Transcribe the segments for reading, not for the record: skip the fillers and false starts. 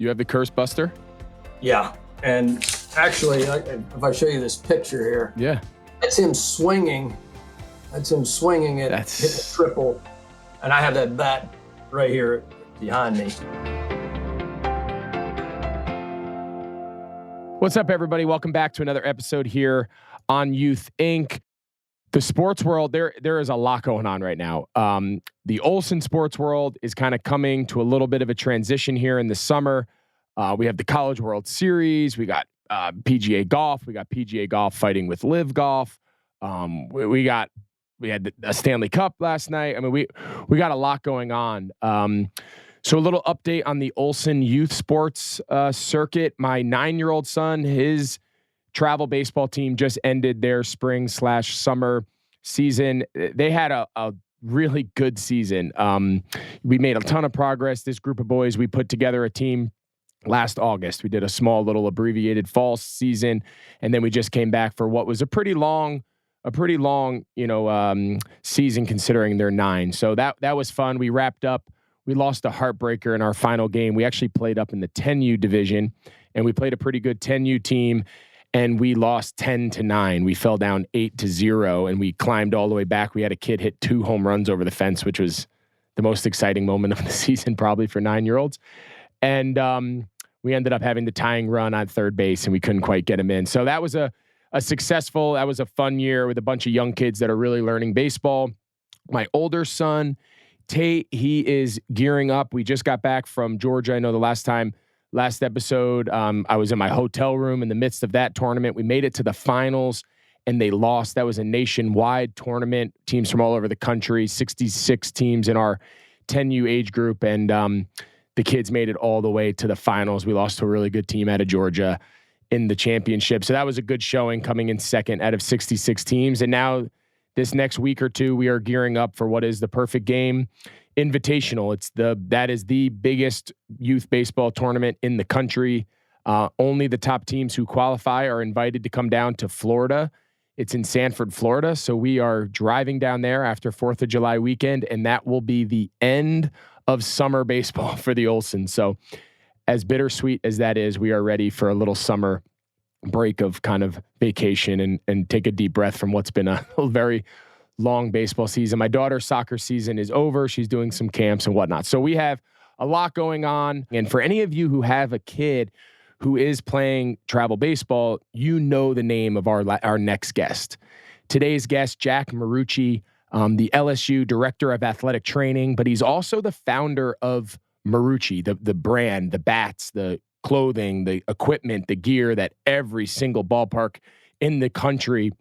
You have the curse buster? Yeah. And actually, if I show you this picture here, yeah, that's him swinging. That's him swinging it, hitting a triple. And I have that bat right here behind me. What's up, everybody? Welcome back to another episode here on Youth Inc. The sports world, there is a lot going on right now. The Olsen sports world is kind of coming to a little bit of a transition here in the summer. We have the College World Series. We got PGA golf. We got PGA golf fighting with Live Golf. We had a Stanley Cup last night. I mean, we got a lot going on. So a little update on the Olsen youth sports circuit. My 9-year-old son, his travel baseball team just ended their spring/summer season. They had a really good season. We made a ton of progress. This group of boys, we put together a team last August. We did a small little abbreviated fall season, and then we just came back for what was a pretty long, season considering they're 9. So that was fun. We wrapped up. We lost a heartbreaker in our final game. We actually played up in the 10U division, and we played a pretty good 10U team. And we lost 10-9. We fell down 8-0, and we climbed all the way back. We had a kid hit 2 home runs over the fence, which was the most exciting moment of the season, probably for 9-year-olds. And we ended up having the tying run on third base, and we couldn't quite get him in. So that was a fun year with a bunch of young kids that are really learning baseball. My older son, Tate, he is gearing up. We just got back from Georgia. I know the last episode, I was in my hotel room in the midst of that tournament. We made it to the finals, and they lost. That was a nationwide tournament, teams from all over the country, 66 teams in our 10U age group, and the kids made it all the way to the finals. We lost to a really good team out of Georgia in the championship. So that was a good showing, coming in second out of 66 teams. And now this next week or two, we are gearing up for what is the Perfect Game Invitational. That is the biggest youth baseball tournament in the country. Only the top teams who qualify are invited to come down to Florida. It's in Sanford, Florida. So we are driving down there after 4th of July weekend, and that will be the end of summer baseball for the Olsen. So as bittersweet as that is, we are ready for a little summer break of kind of vacation and take a deep breath from what's been a very long baseball season. My daughter's soccer season is over. She's doing some camps and whatnot. So we have a lot going on. And for any of you who have a kid who is playing travel baseball, you know the name of our next guest. Today's guest, Jack Marucci, the LSU Director of Athletic Training, but he's also the founder of Marucci, the brand, the bats, the clothing, the equipment, the gear that every single ballpark in the country,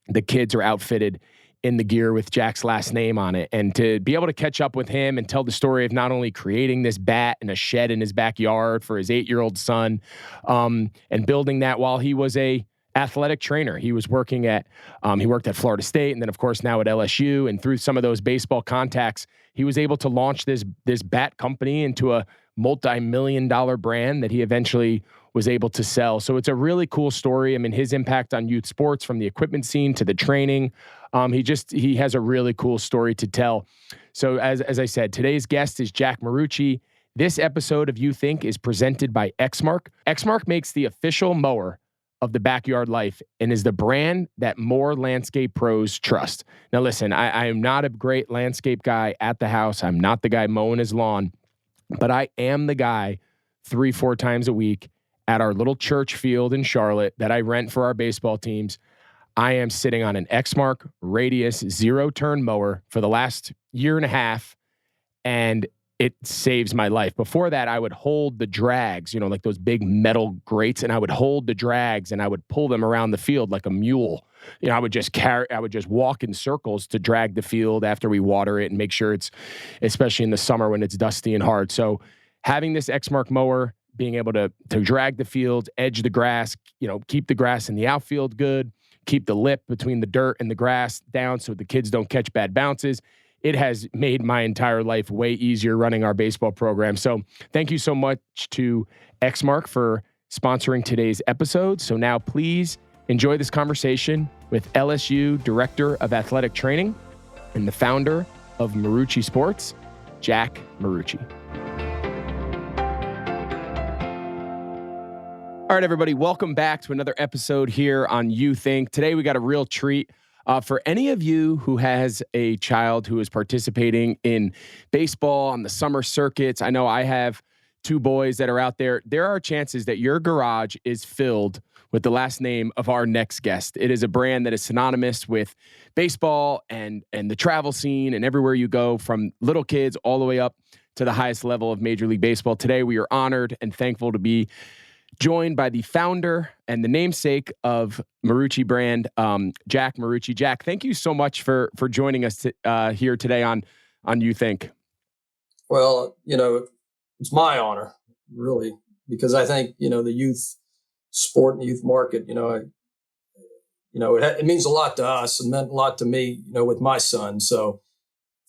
the kids are outfitted in the gear with Jack's last name on it. And to be able to catch up with him and tell the story of not only creating this bat in a shed in his backyard for his 8-year-old son, and building that while he was a athletic trainer. He was working he worked at Florida State, and then of course now at LSU. And through some of those baseball contacts, he was able to launch this bat company into a multi-million-dollar brand that he eventually was able to sell. So it's a really cool story. I mean, his impact on youth sports, from the equipment scene to the training, he has a really cool story to tell. So as I said, today's guest is Jack Marucci. This episode of Youth Inc. is presented by Exmark. Exmark makes the official mower of the backyard life and is the brand that more landscape pros trust. Now listen, I am not a great landscape guy at the house. I'm not the guy mowing his lawn, but I am the guy 3-4 times a week at our little church field in Charlotte that I rent for our baseball teams. I am sitting on an Exmark Radius 0-turn mower for the last year and a half, and it saves my life. Before that, I would hold the drags, like those big metal grates, and I would hold the drags and I would pull them around the field like a mule. I would just walk in circles to drag the field after we water it and make sure it's, especially in the summer when it's dusty and hard. So having this Exmark mower, being able to drag the field, edge the grass, keep the grass in the outfield good, keep the lip between the dirt and the grass down so the kids don't catch bad bounces. It has made my entire life way easier running our baseball program. So thank you so much to Exmark for sponsoring today's episode. So now please enjoy this conversation with LSU Director of Athletic Training and the founder of Marucci Sports, Jack Marucci. All right, everybody, welcome back to another episode here on You Think. Today, we got a real treat. For any of you who has a child who is participating in baseball on the summer circuits, I know I have two boys that are out there. There are chances that your garage is filled with the last name of our next guest. It is a brand that is synonymous with baseball and the travel scene and everywhere you go, from little kids all the way up to the highest level of Major League Baseball. Today, we are honored and thankful to be joined by the founder and the namesake of Marucci brand, Jack Marucci. Jack, thank you so much for joining us here today on You Think. Well, it's my honor, really, because I think, the youth sport and the youth market, it means a lot to us and meant a lot to me, with my son. So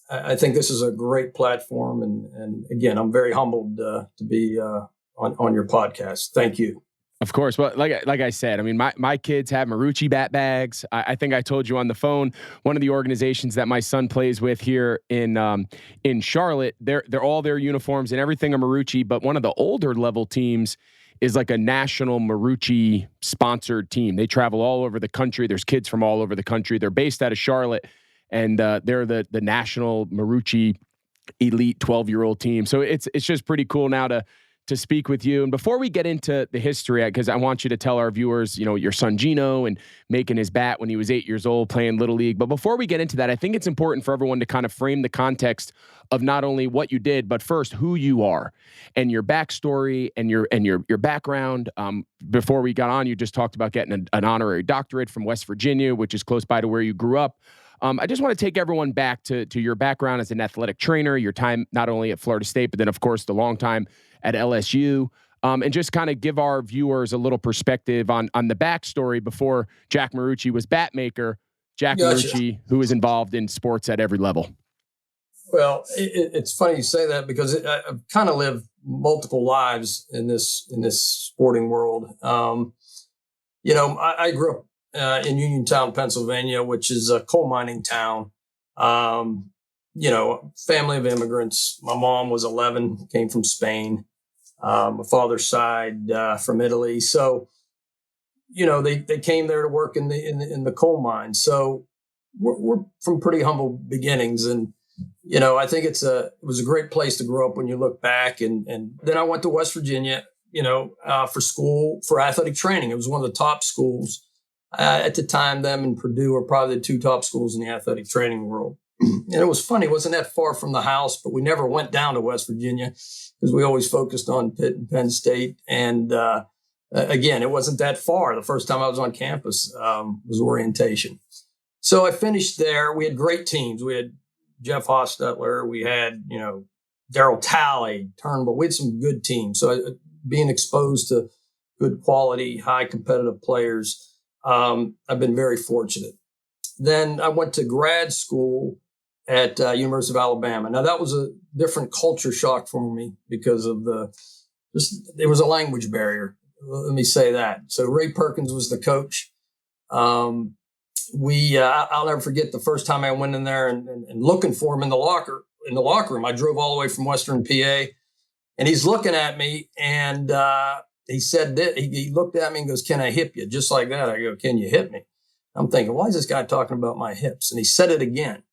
I think this is a great platform. And again, I'm very humbled to be on your podcast. Thank you. Of course. Well, like I said, I mean, my kids have Marucci Bat bags. I think I told you on the phone, one of the organizations that my son plays with here in Charlotte, they're all their uniforms and everything are Marucci, but one of the older level teams is like a national Marucci sponsored team. They travel all over the country. There's kids from all over the country. They're based out of Charlotte, and they're the national Marucci elite 12-year-old team. So it's just pretty cool now to speak with you. And before we get into the history, because I want you to tell our viewers, your son Gino and making his bat when he was 8 years old playing Little League. But before we get into that, I think it's important for everyone to kind of frame the context of not only what you did, but first who you are and your backstory and your background. Before we got on, you just talked about getting an honorary doctorate from West Virginia, which is close by to where you grew up. I just want to take everyone back to your background as an athletic trainer, your time not only at Florida State, but then, of course, the long time at LSU, and just kind of give our viewers a little perspective on the backstory before Jack Marucci was bat maker, Jack Marucci, who is involved in sports at every level. Well, it's funny you say that because I've kind of lived multiple lives in this sporting world. I grew up in Uniontown, Pennsylvania, which is a coal mining town. Family of immigrants. My mom was 11, came from Spain. My father's side from Italy. So, they came there to work in the coal mine. So we're from pretty humble beginnings, and I think it was a great place to grow up when you look back. And then I went to West Virginia, for school for athletic training. It was one of the top schools. At the time, them and Purdue were probably the two top schools in the athletic training world. And it was funny, it wasn't that far from the house, but we never went down to West Virginia because we always focused on Pitt and Penn State. And again, it wasn't that far. The first time I was on campus was orientation. So I finished there. We had great teams. We had Jeff Hostetler. We had, Darryl Talley, Turnbull. We had some good teams. So being exposed to good quality, high competitive players, I've been very fortunate. Then I went to grad school at University of Alabama. Now that was a different culture shock for me because of there was a language barrier. Let me say that. So Ray Perkins was the coach. I'll never forget the first time I went in there and looking for him in the locker room. I drove all the way from Western PA, and he's looking at me, and he said that he looked at me and goes, "Can I hip you?" Just like that. I go, "Can you hit me?" I'm thinking, why is this guy talking about my hips? And he said it again.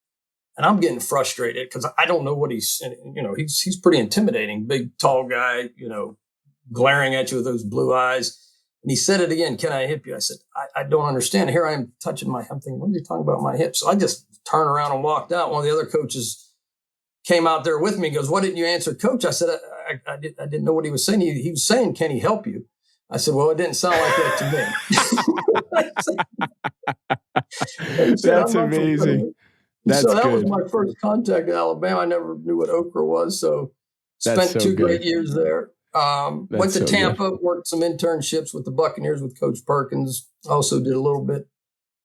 And I'm getting frustrated because I don't know what he's pretty intimidating, big, tall guy, glaring at you with those blue eyes. And he said it again, "Can I hip you?" I said, I don't understand. Here I am touching I'm thinking, what are you talking about my hips? So I just turned around and walked out. One of the other coaches came out there with me and goes, "Why didn't you answer, Coach?" I said, I didn't know what he was saying. He was saying, "Can he help you?" I said, "Well, it didn't sound like that to me." That's amazing. That was my first contact in Alabama. I never knew what okra was. So spent two great years there. Went to Tampa, worked some internships with the Buccaneers with Coach Perkins. Also did a little bit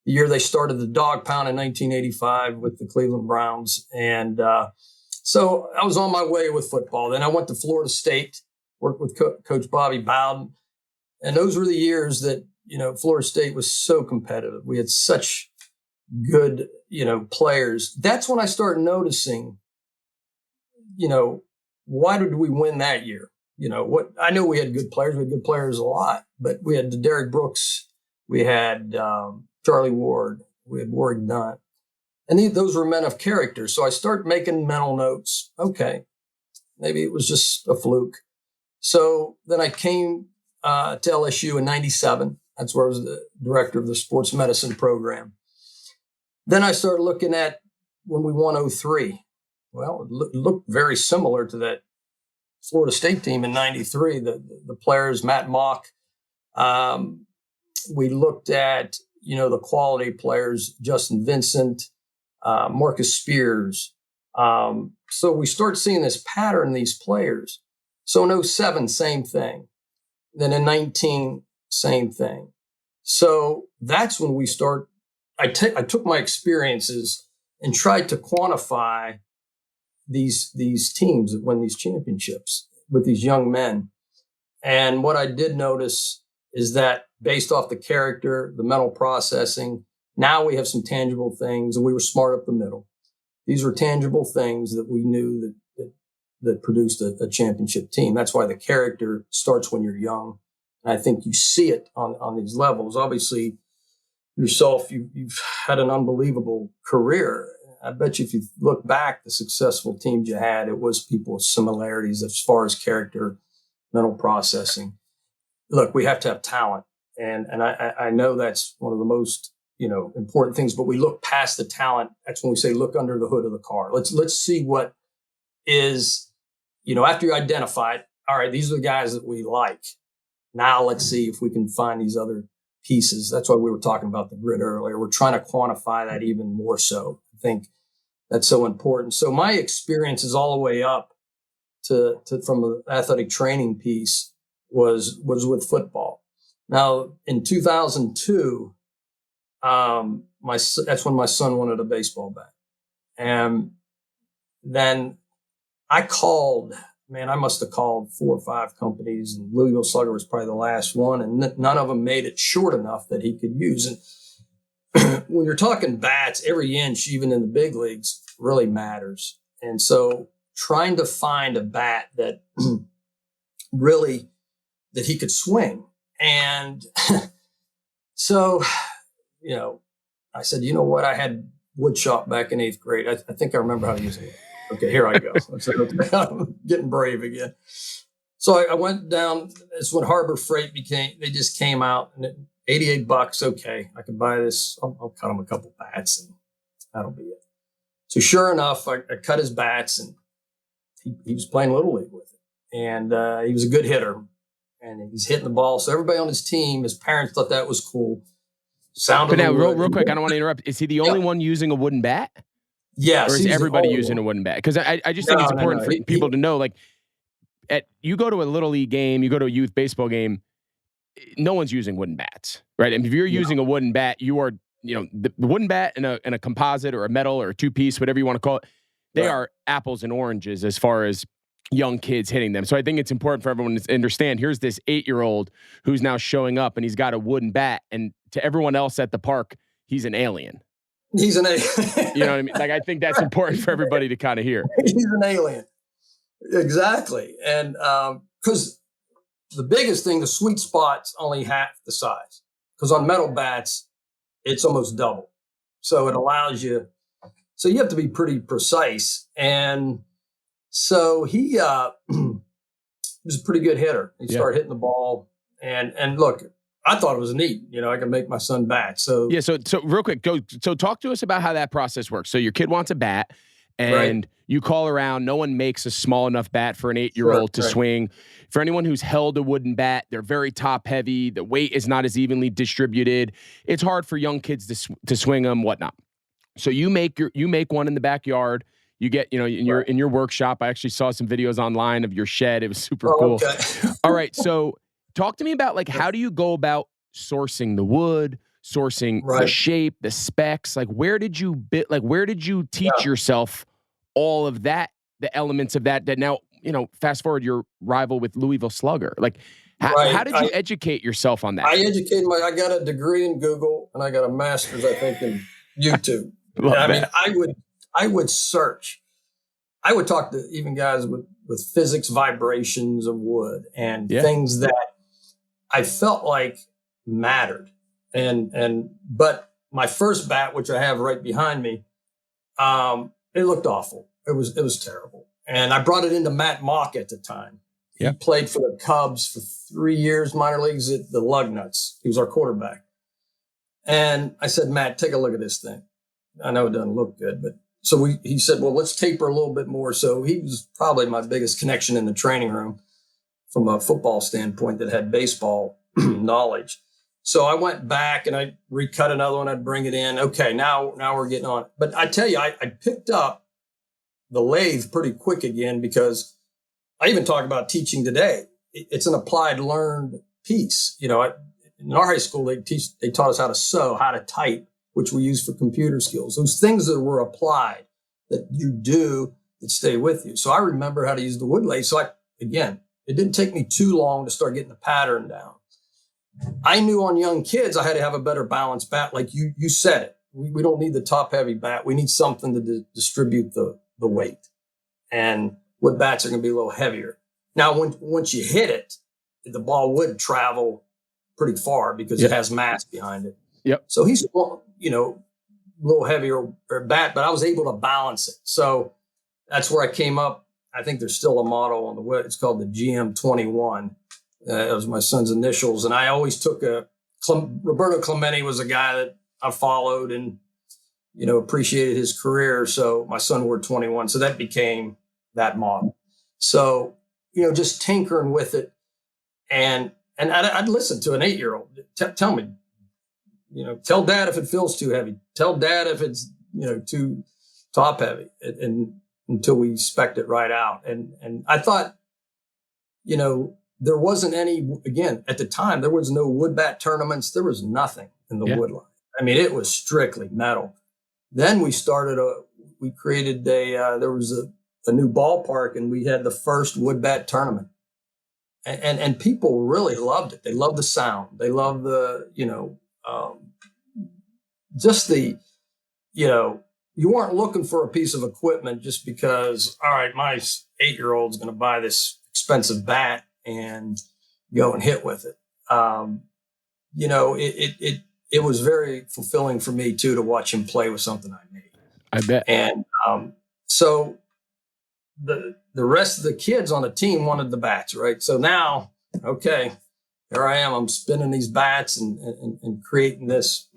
the year they started the Dog Pound in 1985 with the Cleveland Browns. And so I was on my way with football. Then I went to Florida State, worked with Coach Bobby Bowden. And those were the years that, Florida State was so competitive. We had such good, players. That's when I started noticing, why did we win that year? what I know we had good players. We had good players a lot, but we had Derek Brooks. We had Charlie Ward. We had Warwick Dunn. And those were men of character. So I started making mental notes. Okay, maybe it was just a fluke. So then I came to LSU in 97. That's where I was the director of the sports medicine program. Then I started looking at when we won 03. Well, it looked very similar to that Florida State team in 93. The players, Matt Mock. We looked at, the quality players, Justin Vincent, Marcus Spears. So we start seeing this pattern in these players. So in 07, same thing. Then in 19, same thing. So that's when we start. I took my experiences and tried to quantify these teams that win these championships with these young men. And what I did notice is that based off the character, the mental processing, now we have some tangible things, and we were smart up the middle. These were tangible things that we knew that produced a championship team. That's why the character starts when you're young. And I think you see it on these levels. Obviously, yourself, you've had an unbelievable career. I bet you if you look back, the successful teams you had, it was people with similarities as far as character, mental processing. Look, we have to have talent. And I know that's one of the most, important things, but we look past the talent. That's when we say, look under the hood of the car. Let's see what is, after you identify it, all right, these are the guys that we like. Now let's see if we can find these other pieces. That's why we were talking about the grid earlier. We're trying to quantify that even more so. I think that's so important. So my experience is all the way up to from the athletic training piece was with football. Now in 2002, that's when my son wanted a baseball bat. And then I must have called 4 or 5 companies, and Louisville Slugger was probably the last one, and none of them made it short enough that he could use. And when you're talking bats, every inch, even in the big leagues, really matters. And so trying to find a bat that really, that he could swing. And so, I said, you know what? I had wood shop back in 8th grade. I think I remember how to use it. Okay, here I go. I said, okay, I'm getting brave again. So I went down. It's when Harbor Freight they just came out, and $88. Okay, I can buy this. I'll cut him a couple bats, and that'll be it. So sure enough, I cut his bats, and he was playing Little League with it. And he was a good hitter, and he's hitting the ball. So everybody on his team, his parents thought that was cool. But now, real quick, I don't want to interrupt. Is he the only one using a wooden bat? Yes. Or is everybody using a wooden bat? Because I just think it's important for people to know, like, you go to a Little League game, you go to a youth baseball game, no one's using wooden bats, right? And if you're using a wooden bat, you are, the wooden bat and a composite or a metal or a 2-piece, whatever you want to call it, they are apples and oranges as far as young kids hitting them. So I think it's important for everyone to understand, here's this 8-year-old who's now showing up and he's got a wooden bat, and to everyone else at the park, he's an alien. He's an alien. You know what I mean? Like, I think that's important for everybody to kind of hear. He's an alien. Exactly. And because the biggest thing, the sweet spot's only half the size. Because on metal bats, it's almost double. So it allows you. So you have to be pretty precise. And so he was a pretty good hitter. He started hitting the ball. And look, I thought it was neat. I can make my son bat. So so real quick, talk to us about how that process works. So your kid wants a bat, and you call around. No one makes a small enough bat for an 8-year-old to swing. For anyone who's held a wooden bat, they're very top heavy. The weight is not as evenly distributed. It's hard for young kids to swing them, whatnot. So you make one in the backyard. You get, in your workshop. I actually saw some videos online of your shed. It was super cool. Okay. All right, so talk to me about, like, how do you go about sourcing the wood, sourcing the shape, the specs? Like, where did you teach yourself all of that, the elements of that now, fast forward your rival with Louisville Slugger? Like, how did you educate yourself on that? I got a degree in Google, and I got a master's, I think, in YouTube. I would search. I would talk to even guys with with physics vibrations of wood and Yeah. things that I felt like mattered. But my first bat, which I have right behind me, it looked awful. It was terrible. And I brought it into Matt Mock at the time. He played for the Cubs for 3 years, minor leagues at the Lugnuts. He was our quarterback. And I said, Matt, take a look at this thing. I know it doesn't look good, but so he said, well, let's taper a little bit more. So he was probably my biggest connection in the training room from a football standpoint that had baseball knowledge. So I went back and I recut another one. I'd bring it in. Okay, now we're getting on it. But I tell you, I picked up the lathe pretty quick again, because I even talk about teaching today. It's an applied learned piece. In our high school, they taught us how to sew, how to type, which we use for computer skills. Those things that were applied that you do that stay with you. So I remember how to use the wood lathe. So it didn't take me too long to start getting the pattern down. I knew on young kids, I had to have a better balanced bat. Like you said it, we don't need the top heavy bat. We need something to distribute the weight, and wood bats are going to be a little heavier. Now, once you hit it, the ball would travel pretty far because it has mass behind it. Yep. So he's, a little heavier bat, but I was able to balance it. So that's where I came up. I think there's still a model on the wood. It's called the GM21. It was my son's initials. And I always took Roberto Clemente was a guy that I followed and, appreciated his career. So my son wore 21. So that became that model. So, just tinkering with it. And I'd listen to an 8-year-old. Tell me, tell dad if it feels too heavy. Tell dad if it's, too top heavy, and until we spec'd it right out. And I thought, there wasn't any, again, at the time, there was no wood bat tournaments. There was nothing in the wood line. I mean, it was strictly metal. Then we created there was a new ballpark, and we had the first wood bat tournament. And people really loved it. They loved the sound. They loved the, just the, you weren't looking for a piece of equipment just because, all right, my 8-year-old's going to buy this expensive bat and go and hit with it. It was very fulfilling for me too, to watch him play with something I made. I bet. And so the rest of the kids on the team wanted the bats, right? So now, okay, here I am. I'm spinning these bats and creating this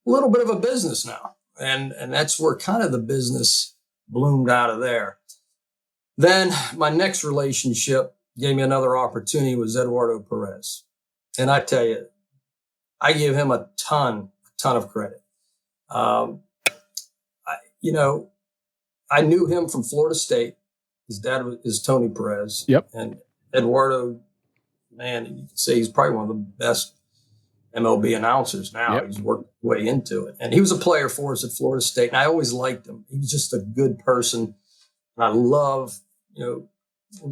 little bit of a business now. And that's where kind of the business bloomed out of there. Then my next relationship gave me another opportunity, was Eduardo Perez. And I tell you, I give him a ton of credit. I knew him from Florida State. His dad is Tony Perez. Yep. And Eduardo, man, you can say he's probably one of the best MLB announcers now. Yep. He's worked his way into it. And he was a player for us at Florida State, and I always liked him. He was just a good person. And I love,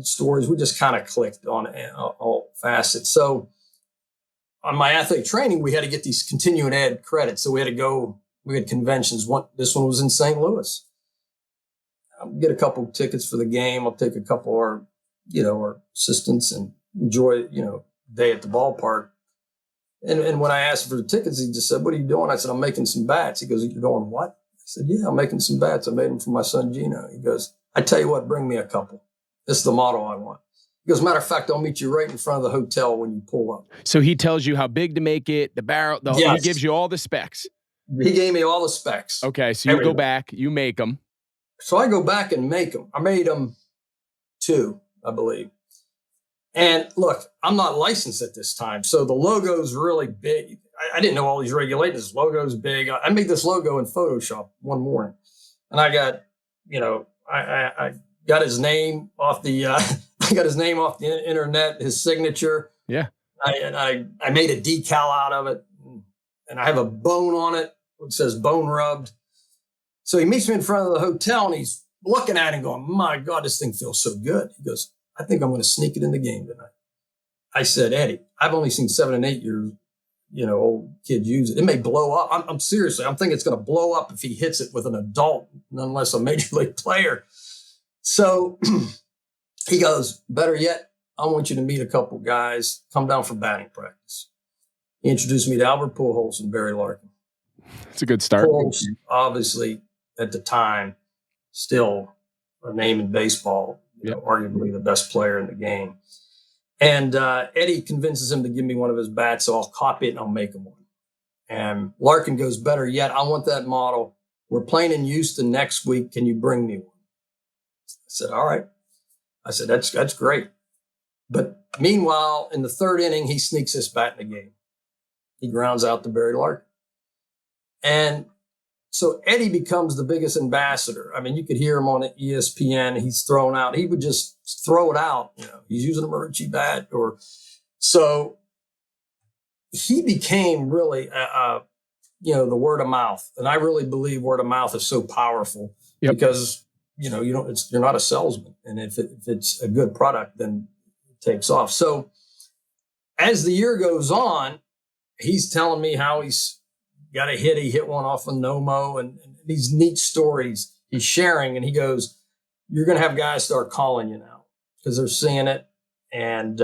stories. We just kind of clicked on all facets. So on my athlete training, we had to get these continuing ed credits. So we had conventions. This one was in St. Louis. I'll get a couple of tickets for the game. I'll take a couple of our assistants and enjoy, day at the ballpark. And when I asked for the tickets, he just said, "What are you doing?" I said, "I'm making some bats." He goes, "You're doing what?" I said, "Yeah, I'm making some bats. I made them for my son, Gino." He goes, "I tell you what, bring me a couple. This is the model I want." He goes, "Matter of fact, I'll meet you right in front of the hotel when you pull up." So he tells you how big to make it, the barrel, yes. He gives you all the specs. He gave me all the specs. Okay, so you go back, you make them. So I go back and make them. I made them 2, I believe. And look, I'm not licensed at this time, so the logo's really big. I didn't know all these regulations. Logo's big. I made this logo in Photoshop one morning, and I got, I got his name off the, I got his name off the internet, his signature. Yeah. I made a decal out of it, and I have a bone on it. It says bone rubbed. So he meets me in front of the hotel, and he's looking at it and going, "My God, this thing feels so good." He goes, "I think I'm going to sneak it in the game tonight." I said, "Eddie, I've only seen 7 and 8 years, old kids use it. It may blow up. I'm seriously, I'm thinking it's going to blow up if he hits it with an adult, nonetheless a major league player." So He goes, better yet, I want you to meet a couple guys, come down for batting practice. He introduced me to Albert Pujols and Barry Larkin. It's a good start. Pujols, obviously, at the time, still a name in baseball, arguably the best player in the game. And Eddie convinces him to give me one of his bats, so I'll copy it and I'll make him one. And Larkin goes, better yet, I want that model. We're playing in Houston next week. Can you bring me one? I said, all right. I said, that's great. But meanwhile, in the third inning, he sneaks this bat in the game. He grounds out to Barry Larkin. And so Eddie becomes the biggest ambassador. I mean, you could hear him on ESPN. He's thrown out. He would just throw it out. He's using a Marucci bat. So he became really, the word of mouth. And I really believe word of mouth is so powerful because, you're not a salesman. And if it's a good product, then it takes off. So as the year goes on, he's telling me how he's got a hit. He hit one off of Nomo and these neat stories he's sharing. And he goes, you're going to have guys start calling you now because they're seeing it. And,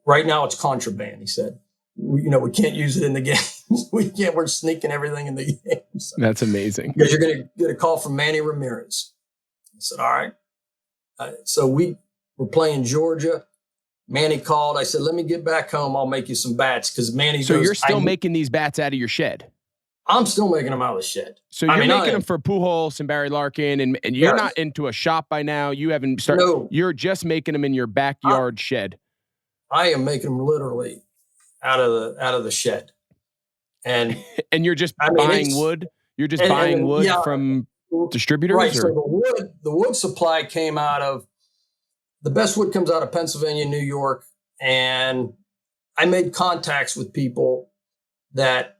right now it's contraband. He said, we can't use it in the games. We're sneaking everything in the games. That's amazing. Because you're going to get a call from Manny Ramirez. I said, all right. So we were playing Georgia. Manny called. I said, let me get back home. I'll make you some bats. Because Manny So you're still making these bats out of your shed? I'm still making them out of the shed. So you're making them for Pujols and Barry Larkin, and you're not into a shop by now. You haven't started. No. You're just making them in your backyard shed. I am making them literally out of the shed. And you're just buying wood? You're just buying wood from distributors? Right. So the wood supply came out of, the best wood comes out of Pennsylvania, New York. And I made contacts with people that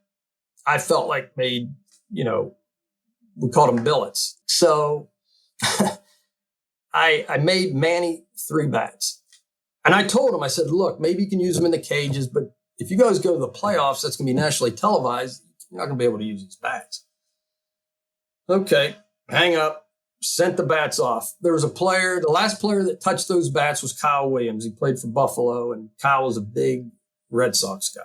I felt like made, we called them billets. So I made Manny 3 bats. And I told him, I said, look, maybe you can use them in the cages, but if you guys go to the playoffs, that's going to be nationally televised. You're not going to be able to use these bats. Okay, hang up, sent the bats off. There was the last player that touched those bats was Kyle Williams. He played for Buffalo, and Kyle was a big Red Sox guy.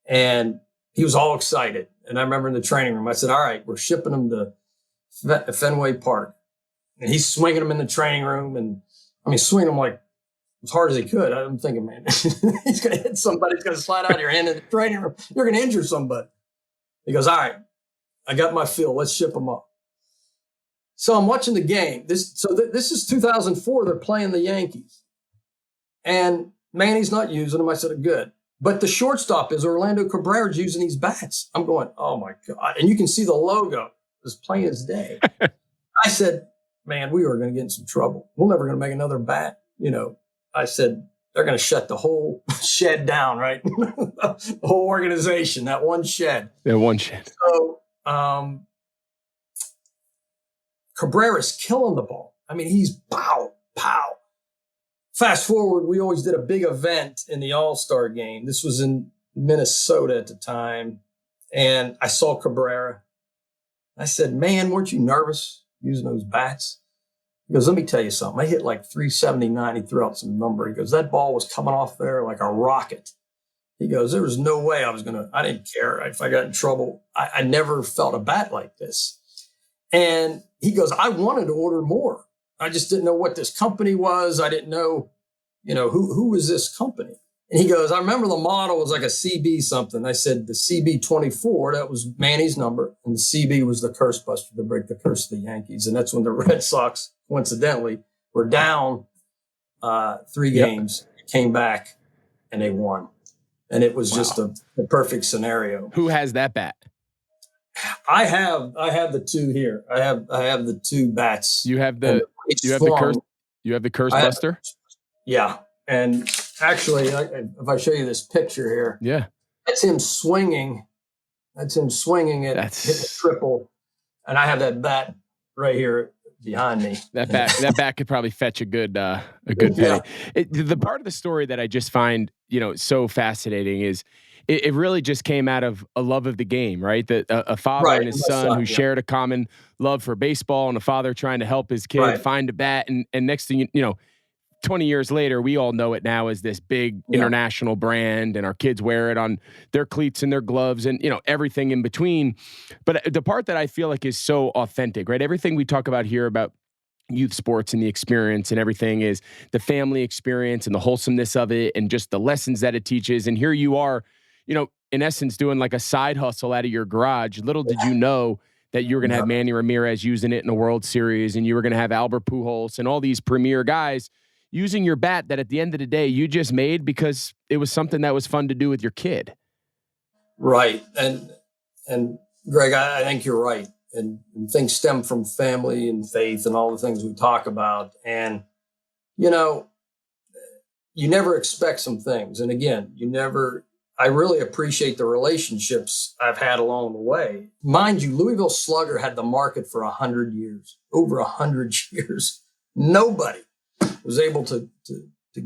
And he was all excited. And I remember in the training room, I said, all right, we're shipping them to Fenway Park. And he's swinging them in the training room. And swinging them like as hard as he could. I'm thinking, man, he's going to hit somebody. He's going to slide out of your hand in the training room. You're going to injure somebody. He goes, all right, I got my feel. Let's ship them up. So I'm watching the game. This is 2004. They're playing the Yankees. And Manny's not using them. I said, good. But the shortstop is Orlando Cabrera using these bats. I'm going, oh, my God. And you can see the logo as plain as day. I said, man, we are going to get in some trouble. We're never going to make another bat. I said, they're going to shut the whole shed down, right? The whole organization, that one shed. Yeah, one shed. So Cabrera's killing the ball. He's pow, pow. Fast forward, we always did a big event in the All-Star game. This was in Minnesota at the time. And I saw Cabrera. I said, man, weren't you nervous using those bats? He goes, let me tell you something. I hit like 379. He threw out some number. He goes, that ball was coming off there like a rocket. He goes, there was no way I didn't care if I got in trouble. I never felt a bat like this. And he goes, I wanted to order more. I just didn't know what this company was. I didn't know, who was this company? And he goes, I remember the model was like a CB something. I said, the CB24, that was Manny's number. And the CB was the curse buster to break the curse of the Yankees. And that's when the Red Sox, coincidentally, were down 3 games, came back, and they won. And it was just a perfect scenario. Who has that bat? I have the 2 here. I have the 2 bats. You have the curse buster? Yeah. And actually, if I show you this picture here, that's him swinging. That's him swinging it, hitting a triple, and I have that bat right here behind me. That bat could probably fetch a good penny. The part of the story that I just find so fascinating is it really just came out of a love of the game, right? That a father Right. and his My son who son, yeah. shared a common love for baseball, and a father trying to help his kid Right. find a bat. And next thing you know, 20 years later, we all know it now as this big Yeah. international brand, and our kids wear it on their cleats and their gloves and, everything in between. But the part that I feel like is so authentic, right? Everything we talk about here about youth sports and the experience and everything is the family experience and the wholesomeness of it and just the lessons that it teaches. And here you are, in essence, doing like a side hustle out of your garage. Little did you know that you were going to have Manny Ramirez using it in a World Series, and you were going to have Albert Pujols and all these premier guys using your bat that at the end of the day you just made because it was something that was fun to do with your kid. Right. And Greg, I think you're right. And things stem from family and faith and all the things we talk about. And, you never expect some things. And again, I really appreciate the relationships I've had along the way. Mind you, Louisville Slugger had the market for 100 years, over 100 years. Nobody was able to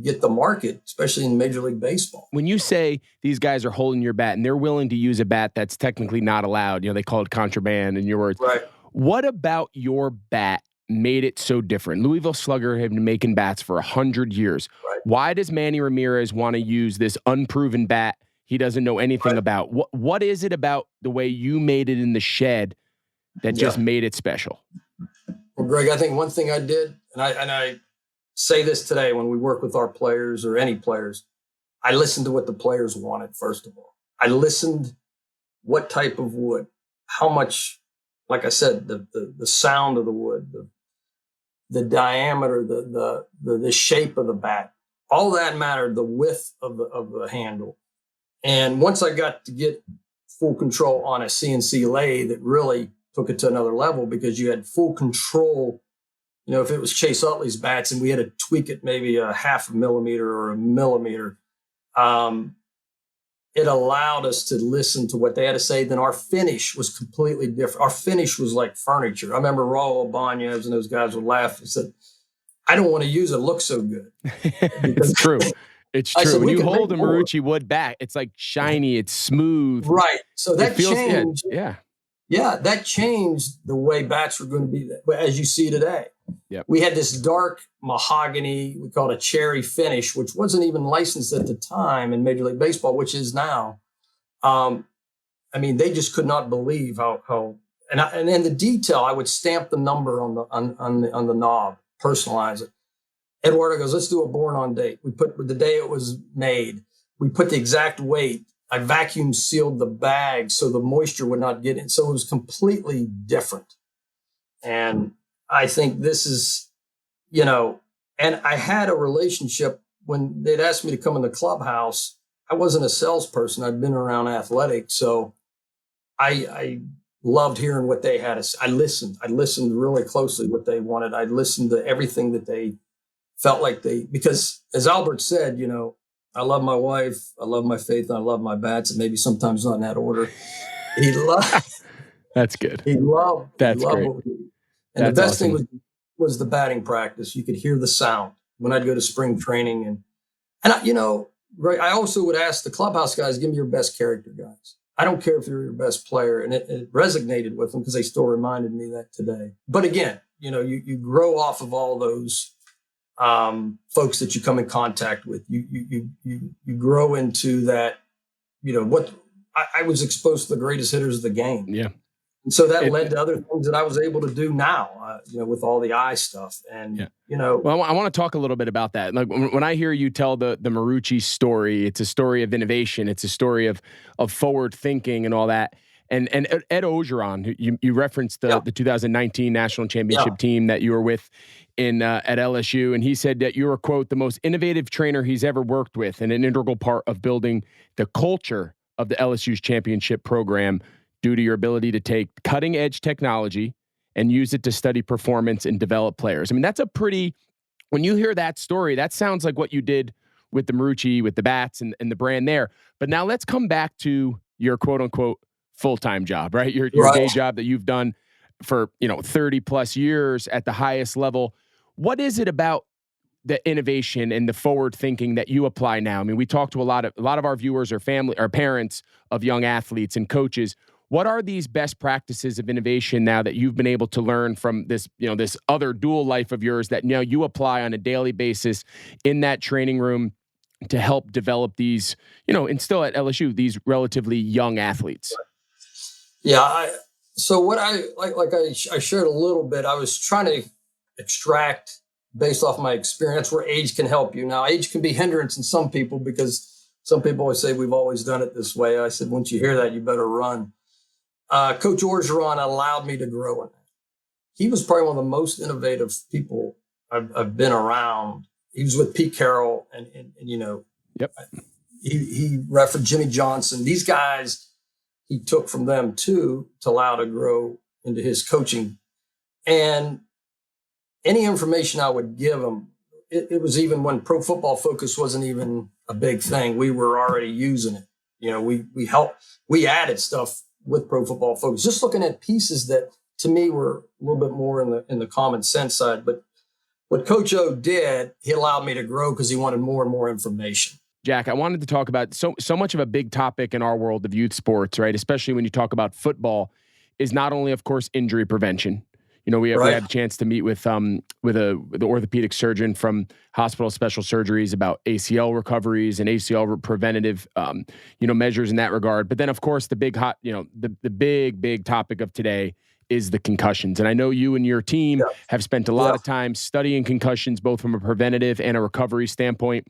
get the market, especially in Major League Baseball. When you say these guys are holding your bat and they're willing to use a bat that's technically not allowed, they call it contraband in your words. Right. What about your bat made it so different? Louisville Slugger have been making bats for 100 years. Right. Why does Manny Ramirez want to use this unproven bat he doesn't know anything about? What is it about the way you made it in the shed that just made it special? Well, Greg, I think one thing I did, and I say this today when we work with our players or any players, I listened to what the players wanted, first of all. I listened what type of wood, how much, like I said, the sound of the wood, the diameter, the shape of the bat, all that mattered, the width of the handle. And once I got to get full control on a CNC lathe, it really took it to another level because you had full control. If it was Chase Utley's bats and we had to tweak it maybe a half a millimeter or a millimeter, it allowed us to listen to what they had to say. Then our finish was completely different. Our finish was like furniture. I remember Raul Ibanez and those guys would laugh and said, I don't want to use it. It looks so good. It's true. It's true. Said, when you hold a Marucci wood bat, it's like shiny, it's smooth. Right. So that feels, changed. Yeah, that changed the way bats were going to be as you see today. Yep. We had this dark mahogany, we called a cherry finish, which wasn't even licensed at the time in Major League Baseball, which is now. They just could not believe how and then the detail. I would stamp the number on the knob, personalize it. Eduardo goes, let's do a born on date. We put the day it was made. We put the exact weight. I vacuum sealed the bag so the moisture would not get in. So it was completely different. And I think this is, and I had a relationship when they'd asked me to come in the clubhouse. I wasn't a salesperson. I'd been around athletics. So I loved hearing what they had to say. I listened really closely what they wanted. I listened to everything that they felt like because as Albert said, I love my wife, I love my faith, and I love my bats, and maybe sometimes not in that order. He loved. That's good. He loved. That's he loved great. What we did. And That's the best awesome. thing was the batting practice. You could hear the sound when I'd go to spring training, and I also would ask the clubhouse guys, give me your best character guys. I don't care if you're your best player, and it resonated with them because they still reminded me that today. But again, you grow off of all those. Folks that you come in contact with, you grow into that, what I was exposed to the greatest hitters of the game. Yeah. And so that led to other things that I was able to do now, with all the eye stuff. And, Well, I want to talk a little bit about that. Like when I hear you tell the Marucci story, it's a story of innovation. It's a story of forward thinking and all that. And Ed Ogeron, you referenced the 2019 national championship team that you were with at LSU, and he said that you were, quote, the most innovative trainer he's ever worked with and an integral part of building the culture of the LSU's championship program due to your ability to take cutting edge technology and use it to study performance and develop players. I mean, when you hear that story, that sounds like what you did with the Marucci, with the bats and the brand there. But now let's come back to your quote unquote full-time job, right? Your day job that you've done for, 30 plus years at the highest level. What is it about the innovation and the forward thinking that you apply now? I mean, we talk to a lot of our viewers or family or parents of young athletes and coaches. What are these best practices of innovation now that you've been able to learn from this, this other dual life of yours that now you apply on a daily basis in that training room to help develop these, and still at LSU, these relatively young athletes? Yeah. So what I shared a little bit, I was trying to extract based off my experience where age can help you. Now, age can be hindrance in some people because some people always say we've always done it this way. I said, once you hear that, you better run. Coach Orgeron allowed me to grow in that. He was probably one of the most innovative people I've been around. He was with Pete Carroll and Yep. He referenced Jimmy Johnson. These guys, he took from them too to allow to grow into his coaching. And any information I would give him, it was even when Pro Football Focus wasn't even a big thing. We were already using it. We added stuff with Pro Football Focus, just looking at pieces that to me were a little bit more in the common sense side. But what Coach O did, he allowed me to grow because he wanted more and more information. Jack, I wanted to talk about so much of a big topic in our world of youth sports, right? Especially when you talk about football, is not only, of course, injury prevention. We had a chance to meet with the orthopedic surgeon from Hospital Special Surgeries about ACL recoveries and ACL preventative, measures in that regard. But then, of course, the big topic of today is the concussions. And I know you and your team have spent a lot of time studying concussions, both from a preventative and a recovery standpoint,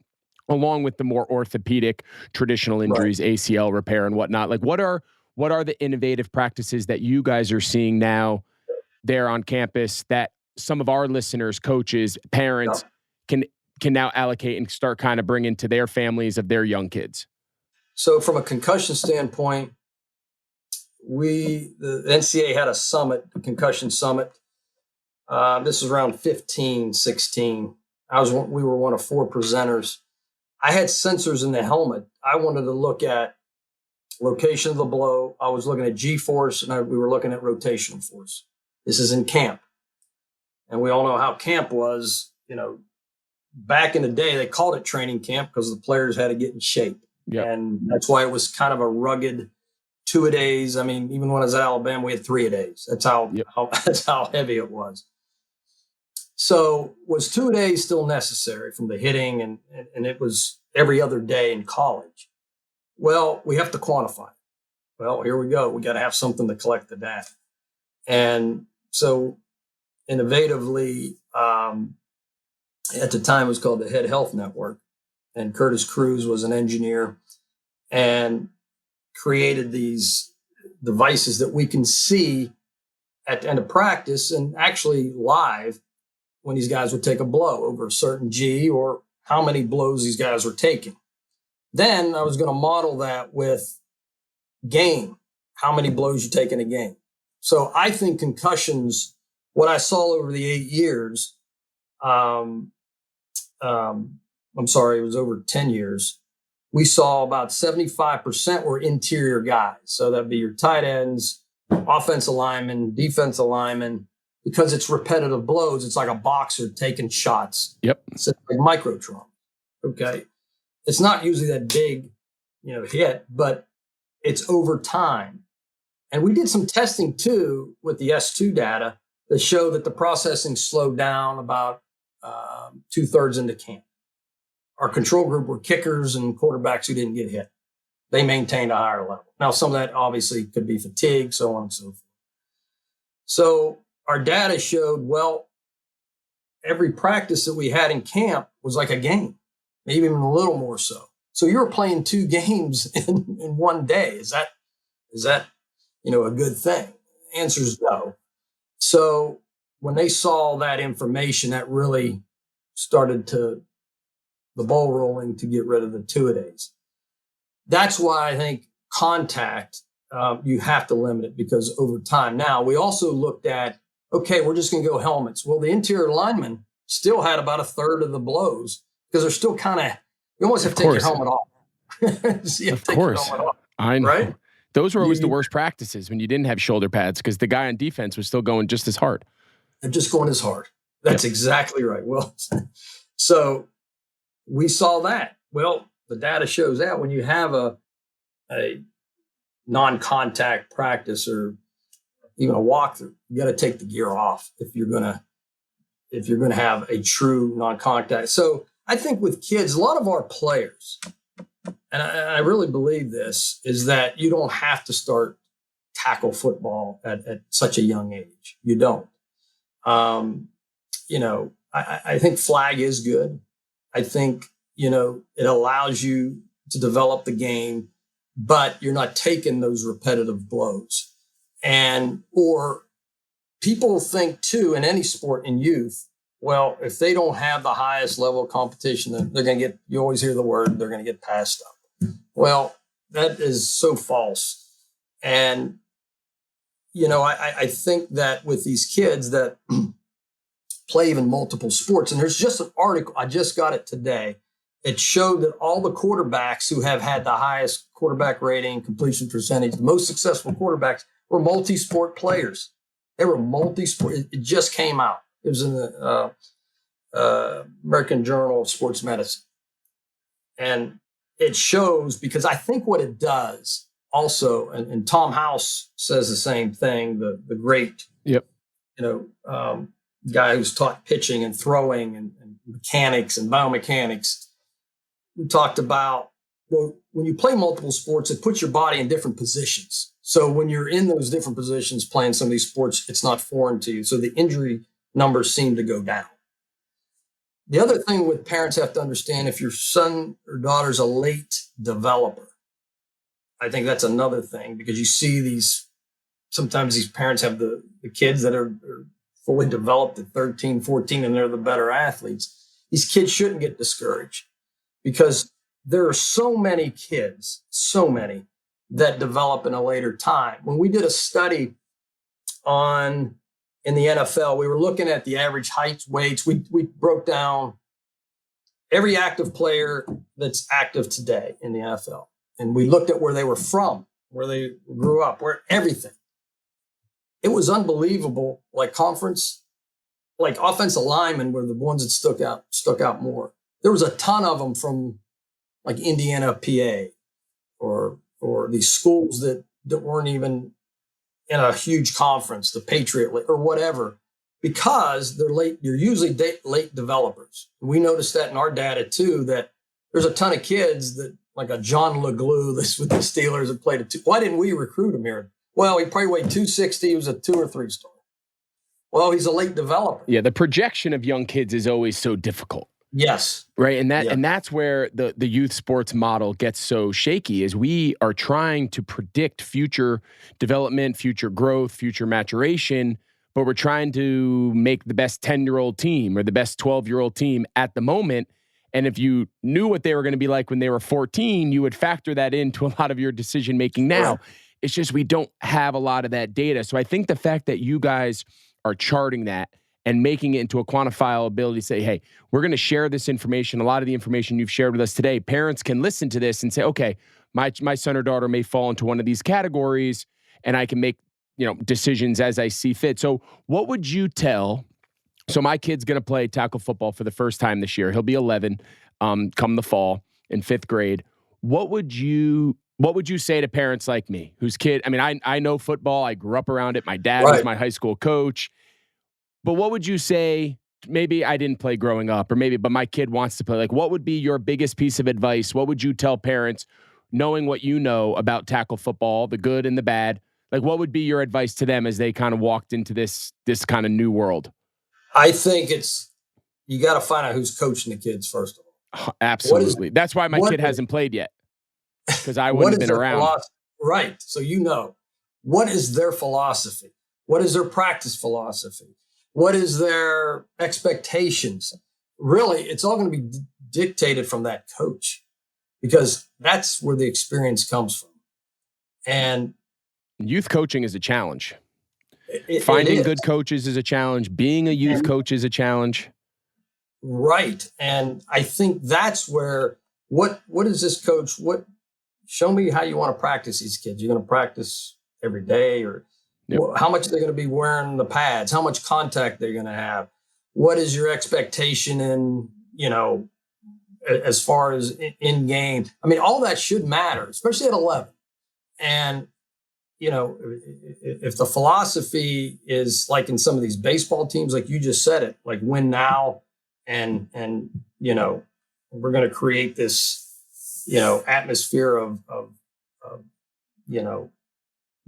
along with the more orthopedic traditional injuries, ACL repair and whatnot. Like, what are the innovative practices that you guys are seeing now there on campus that some of our listeners, coaches, parents can now allocate and start kind of bringing to their families of their young kids? So from a concussion standpoint, the NCAA had a concussion summit. This was around 15, 16. We were one of 4 presenters. I had sensors in the helmet. I wanted to look at location of the blow. I was looking at G-force, and we were looking at rotational force. This is in camp. And we all know how camp was, back in the day, they called it training camp because the players had to get in shape. Yep. And that's why it was kind of a rugged 2-a-days. I mean, even when I was at Alabama, we had 3-a-days. That's how heavy it was. So was 2-a-days still necessary from the hitting? And it was every other day in college. Well, we have to quantify. Well, here we go. We got to have something to collect the data. And so innovatively, at the time it was called the Head Health Network, and Curtis Cruz was an engineer and created these devices that we can see at the end of practice and actually live when these guys would take a blow over a certain G or how many blows these guys were taking. Then I was going to model that with game, how many blows you take in a game. So I think concussions, what I saw over the 8 years, I'm sorry, it was over 10 years. We saw about 75% were interior guys. So that'd be your tight ends, offensive linemen, defensive linemen, because it's repetitive blows. It's like a boxer taking shots. Yep. It's like micro trauma. Okay. It's not usually that big, hit, but it's over time. And we did some testing too with the S2 data that showed that the processing slowed down about 2/3 into camp. Our control group were kickers and quarterbacks who didn't get hit. They maintained a higher level. Now, some of that obviously could be fatigue, so on and so forth. So our data showed, every practice that we had in camp was like a game, maybe even a little more so. So you were playing 2 games in one day. Is that a good thing? The answer is no. So when they saw that information, that really started the ball rolling to get rid of the 2-a-days. That's why I think contact, you have to limit it because over time. Now, we also looked at, okay, we're just going to go helmets. Well, the interior linemen still had about 1/3 of the blows because they're still kind of, you almost have to take your helmet off. So of course. I know. Right? Those were always the worst practices when you didn't have shoulder pads because the guy on defense was still going just as hard. They're just going as hard. That's exactly right. Well, So we saw that. Well, the data shows that when you have a non-contact practice or even a walkthrough, you got to take the gear off if you're gonna have a true non-contact. So I think with kids, a lot of our players, and I really believe this, is that you don't have to start tackle football at such a young age. You don't. I think flag is good. I think, it allows you to develop the game, but you're not taking those repetitive blows. Or people think too, in any sport in youth, well, if they don't have the highest level of competition, then they're going to get, you always hear the word, they're going to get passed up. Well, that is so false. And, I think that with these kids that play even multiple sports, and there's just an article, I just got it today. It showed that all the quarterbacks who have had the highest quarterback rating, completion percentage, the most successful quarterbacks were multi-sport players. They were multi-sport. It just came out. It was in the American Journal of Sports Medicine. And it shows, because I think what it does also, and Tom House says the same thing, the great, guy who's taught pitching and throwing and mechanics and biomechanics, who talked about, well, when you play multiple sports, it puts your body in different positions. So when you're in those different positions playing some of these sports, it's not foreign to you. So the injury numbers seem to go down. The other thing with parents have to understand, if your son or daughter's a late developer, I think that's another thing, because you see sometimes these parents have the kids that are fully developed at 13, 14, and they're the better athletes. These kids shouldn't get discouraged, because there are so many kids, that develop in a later time. When we did a study in the NFL, we were looking at the average heights, weights. We broke down every active player that's active today in the NFL. And we looked at where they were from, where they grew up, where everything. It was unbelievable. Like offensive linemen were the ones that stuck out more. There was a ton of them from like Indiana, PA, or these schools that weren't even in a huge conference, the Patriot League or whatever, because they're usually late developers. We noticed that in our data too, that there's a ton of kids that, like a John LeGlue that's with the Steelers, that played at 2. Why didn't we recruit him here? Well, he probably weighed 260. He was a 2 or 3 star. Well, he's a late developer. Yeah, the projection of young kids is always so difficult. Yes. Right. And that's where the youth sports model gets so shaky, is we are trying to predict future development, future growth, future maturation, but we're trying to make the best 10-year-old team or the best 12-year-old team at the moment. And if you knew what they were going to be like when they were 14, you would factor that into a lot of your decision making now. Right. It's just we don't have a lot of that data. So I think the fact that you guys are charting that and making it into a quantifiable ability to say, hey, we're going to share this information. A lot of the information you've shared with us today, parents can listen to this and say, okay, my son or daughter may fall into one of these categories, and I can make decisions as I see fit. So what would you tell? So my kid's going to play tackle football for the first time this year. He'll be 11 come the fall in 5th grade. What would you say to parents like me, whose kid, I know football. I grew up around it. My dad was my high school coach. But what would you say? Maybe I didn't play growing up, but my kid wants to play. Like, what would be your biggest piece of advice? What would you tell parents, knowing what you know about tackle football, the good and the bad? Like, what would be your advice to them as they kind of walked into this kind of new world? I think you got to find out who's coaching the kids first of all. Absolutely. That's why my kid hasn't played yet, because I wouldn't have been around. Right. So what is their philosophy? What is their practice philosophy? What is their expectations? Really, it's all going to be dictated from that coach, because that's where the experience comes from. And youth coaching is a challenge. Finding good coaches is a challenge. Being a youth coach is a challenge. Right. And I think that's where, what is this coach? Show me how you want to practice these kids. You're going to practice every day, or how much they're going to be wearing the pads, how much contact they're going to have. What is your expectation in, you know, as far as in game. I mean, all that should matter, especially at 11. And, you know, if the philosophy is like in some of these baseball teams, like you just said it, like win now and you know, we're going to create this, you know, atmosphere of you know,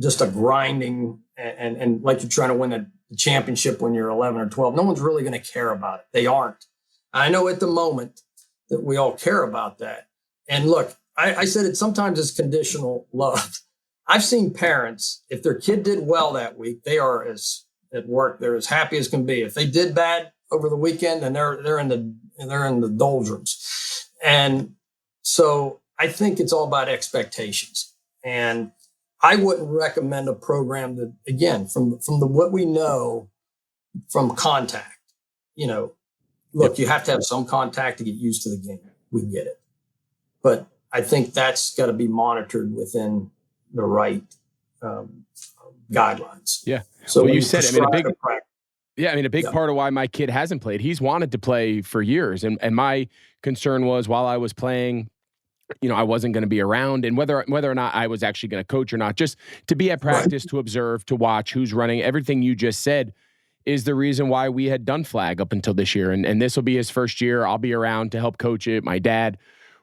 just a grinding and like you're trying to win a championship when you're 11 or 12. No one's really going to care about it. They aren't. I know at the moment that we all care about that. And look, I said it sometimes it's conditional love. I've seen parents, if their kid did well that week, they are at work, they're as happy as can be. If they did bad over the weekend, then they're in the doldrums. And so I think it's all about expectations. And I wouldn't recommend a program that, again, from what we know from contact, you know, look, you have to have some contact to get used to the game. We get it. But I think that's got to be monitored within the right guidelines. Yeah. So well, you said, I mean, a big Yeah. part of why my kid hasn't played, he's wanted to play for years. And my concern was while I was playing, you know, I wasn't going to be around, and whether or not I was actually going to coach or not, just to be at practice, to observe, to watch who's running. Everything you just said is the reason why we had done flag up until this year. And this will be his first year. I'll be around to help coach it. My dad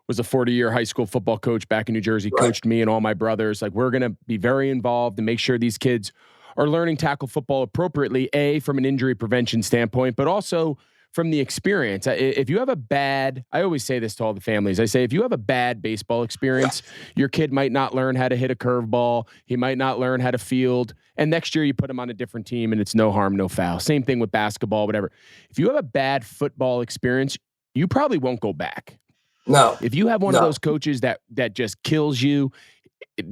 was a 40-year high school football coach back in New Jersey, coached me and all my brothers. Like, we're going to be very involved and make sure these kids are learning tackle football appropriately, from an injury prevention standpoint, but also from the experience. If you have a bad, I always say this to all the families, I say, if you have a bad baseball experience, your kid might not learn how to hit a curveball. He might not learn how to field. And next year you put him on a different team and it's no harm, no foul. Same thing with basketball, whatever. If you have a bad football experience, you probably won't go back. No. If you have one of those coaches that just kills you,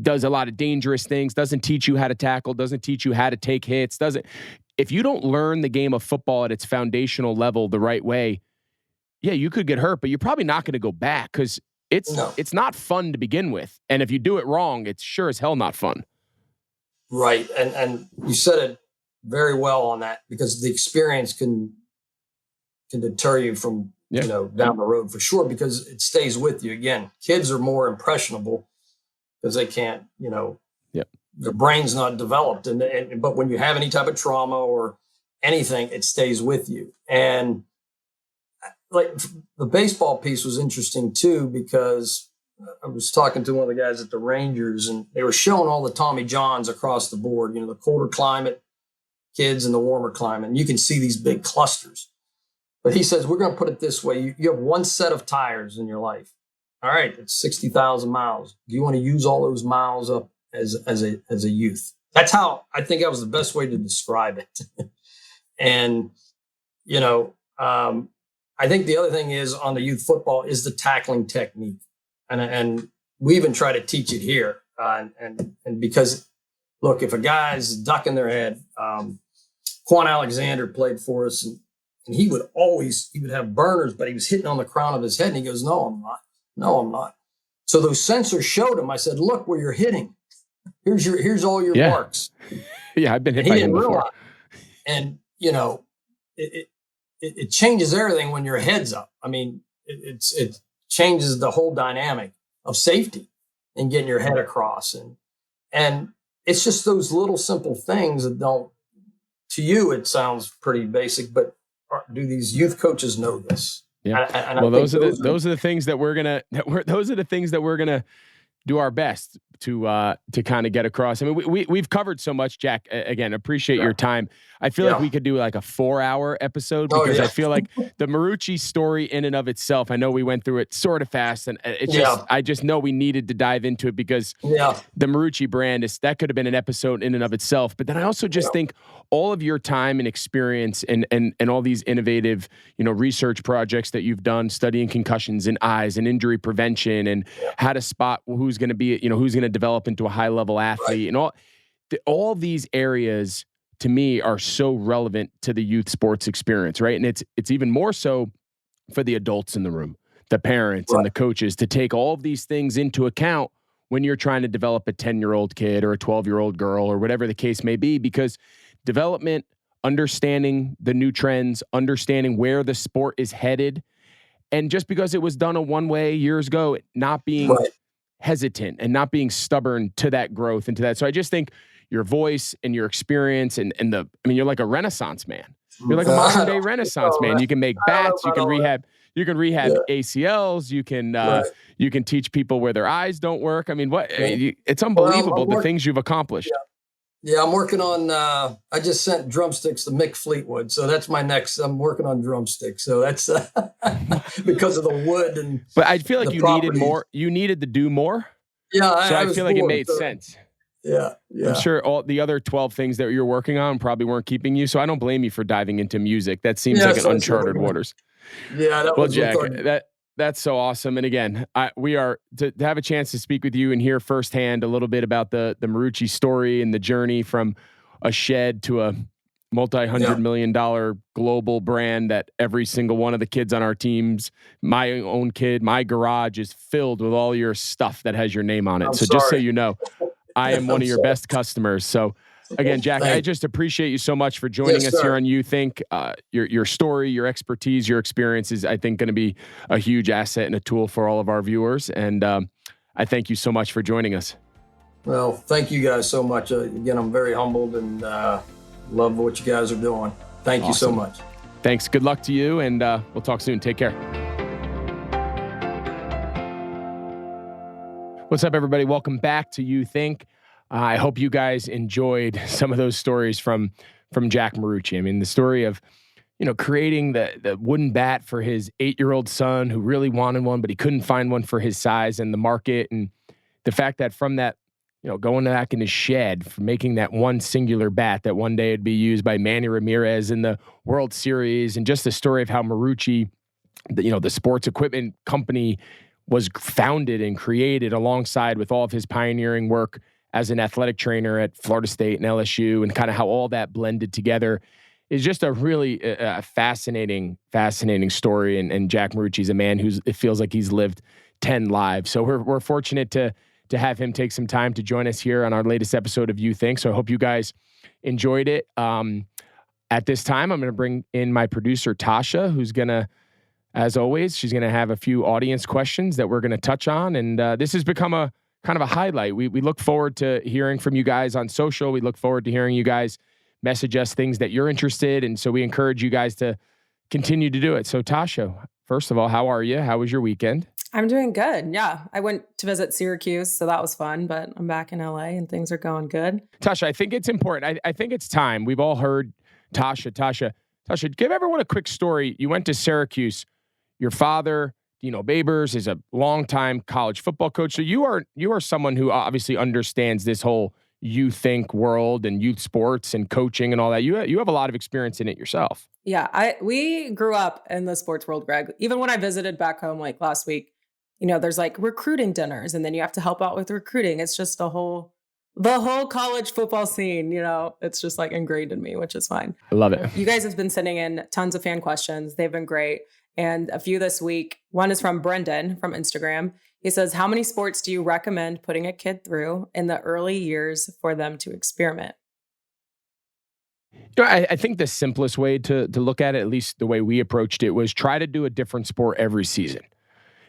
does a lot of dangerous things, doesn't teach you how to tackle, doesn't teach you how to take hits, if you don't learn the game of football at its foundational level the right way, you could get hurt, but you're probably not going to go back because it's not fun to begin with. And if you do it wrong, it's sure as hell not fun. Right. And you said it very well on that, because the experience can deter you from, you know, down the road for sure, because it stays with you. Again, kids are more impressionable because they can't, you know, their brain's not developed. But when you have any type of trauma or anything, it stays with you. And like the baseball piece was interesting too, because I was talking to one of the guys at the Rangers and they were showing all the Tommy Johns across the board, you know, the colder climate kids and the warmer climate. And you can see these big clusters. But he says, we're going to put it this way. You have one set of tires in your life. All right, it's 60,000 miles. Do you want to use all those miles up as a youth? That's how I think that was the best way to describe it. And, you know, I think the other thing is on the youth football is the tackling technique. And we even try to teach it here. And because, look, if a guy's ducking their head, Quan Alexander played for us, and he would have burners, but he was hitting on the crown of his head. And he goes, no, I'm not. No, I'm not. So those sensors showed him. I said, look where you're hitting. Here's all your marks. Yeah, I've been hit by him before. And, you know, it changes everything when your head's up. I mean, it changes the whole dynamic of safety and getting your head across. And it's just those little simple things that don't, to you, it sounds pretty basic, but do these youth coaches know this? Yeah. And well, those are the things that we're gonna do our best to kind of get across. I mean, we've covered so much, Jack. Again, appreciate your time. I feel like we could do like a 4-hour episode because I feel like the Marucci story in and of itself, I know we went through it sort of fast, and I just know we needed to dive into it because the Marucci brand that could have been an episode in and of itself. But then I also just think all of your time and experience and all these innovative, you know, research projects that you've done, studying concussions and eyes and injury prevention and how to spot who's going to be, you know, who's going to develop into a high level athlete, and all these areas to me are so relevant to the youth sports experience, right? And it's even more so for the adults in the room, the parents and the coaches, to take all of these things into account when you're trying to develop a 10-year-old kid or a 12-year-old girl or whatever the case may be, because development, understanding the new trends, understanding where the sport is headed, And just because it was done a one way years ago, not being hesitant and not being stubborn to that growth and to that. So I just think your voice and your experience and you're like a Renaissance man. You're like a modern day Renaissance man. You can make bats, you can rehab ACLs, you can teach people where their eyes don't work. I mean, it's unbelievable the things you've accomplished. Yeah, I'm working on, I just sent drumsticks to Mick Fleetwood. So that's my next, I'm working on drumsticks. So that's because of the wood. But I feel like you needed to do more. Yeah. So I feel like it made sense. Yeah. I'm sure all the other 12 things that you're working on probably weren't keeping you. So I don't blame you for diving into music. That seems like an uncharted waters. Yeah. Well, Jack, that's so awesome. And again, we are to have a chance to speak with you and hear firsthand a little bit about the Marucci story and the journey from a shed to a multi-$100 million global brand that every single one of the kids on our teams, my own kid, my garage is filled with all your stuff that has your name on it. Just so you know, I am one of your best customers. So again, Jack, I just appreciate you so much for joining us here on You Think. Your story, your expertise, your experience is, I think, going to be a huge asset and a tool for all of our viewers. And I thank you so much for joining us. Well, thank you guys so much. Again, I'm very humbled and love what you guys are doing. Thank you so much. Thanks. Good luck to you. And we'll talk soon. Take care. What's up, everybody? Welcome back to You Think. I hope you guys enjoyed some of those stories from Jack Marucci. I mean, the story of, creating the wooden bat for his 8-year-old son who really wanted one, but he couldn't find one for his size and the market. And the fact that from that, going back in his shed, for making that one singular bat that one day would be used by Manny Ramirez in the World Series, and just the story of how Marucci, the sports equipment company, was founded and created alongside with all of his pioneering work as an athletic trainer at Florida State and LSU, and kind of how all that blended together is just a really fascinating story. And Jack Marucci is a man it feels like he's lived 10 lives. So we're fortunate to have him take some time to join us here on our latest episode of You Think. So I hope you guys enjoyed it. At this time, I'm going to bring in my producer, Tasha, who's going to, as always, she's going to have a few audience questions that we're going to touch on. And this has become a kind of a highlight. We look forward to hearing from you guys on social. We look forward to hearing you guys message us things that you're interested in. So we encourage you guys to continue to do it. So Tasha, first of all, how are you? How was your weekend? I'm doing good. Yeah. I went to visit Syracuse, so that was fun, but I'm back in LA and things are going good. Tasha, I think it's important. I think it's time. We've all heard Tasha, give everyone a quick story. You went to Syracuse. Your father, Dino Babers, is a longtime college football coach. So you are someone who obviously understands this whole You Think world and youth sports and coaching and all that. You have a lot of experience in it yourself. Yeah, we grew up in the sports world, Greg. Even when I visited back home like last week, there's like recruiting dinners and then you have to help out with recruiting. It's just the whole college football scene, it's just like ingrained in me, which is fine. I love it. You guys have been sending in tons of fan questions. They've been great. And a few this week. One is from Brendan from Instagram. He says, how many sports do you recommend putting a kid through in the early years for them to experiment? I think the simplest way to look at it, at least the way we approached it, was try to do a different sport every season.